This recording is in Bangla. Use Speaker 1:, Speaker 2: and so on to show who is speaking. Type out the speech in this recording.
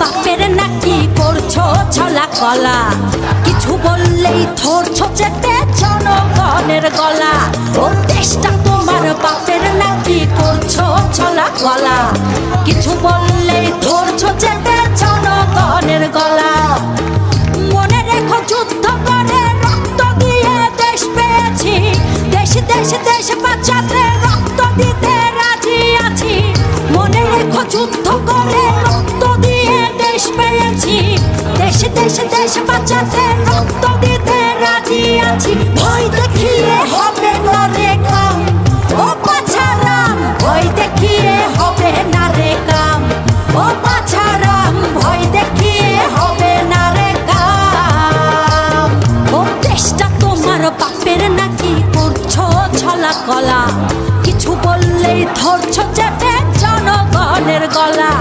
Speaker 1: বাপের নাকি করছো ছলা কলা, কিছু বললেই ধরছো চেপে জনগণের গলা। ও দেশটা তোমার বাপের নাকি করছো ছলা কলা, কিছু বললেই ধরছো চেপে জনগণের গলা। মনে রেখো যুদ্ধ করে রক্ত দিয়ে দেশ পেয়েছি, দেশ দেশ দেশ বাঁচাতে রক্ত দিতে রাজি আছি। মনে রেখো যুদ্ধ করে রক্ত দিয়ে দেশ পেয়েছি, দেশ দেশ দেশ বাঁচাতে রক্ত দিতে রাজি আছি। ভয় দেখিয়ে হবে না রে কাম, ও পাছারাম ভয় দেখিয়ে হবে না রে কাম, ও পাছারাম ভয় দেখিয়ে হবে না রে কাম। ও দেশটা তোমার বাপের নাকি করছো ছলা কলা, কিছু বললেই ধরছো চেপে জনগণের গলা।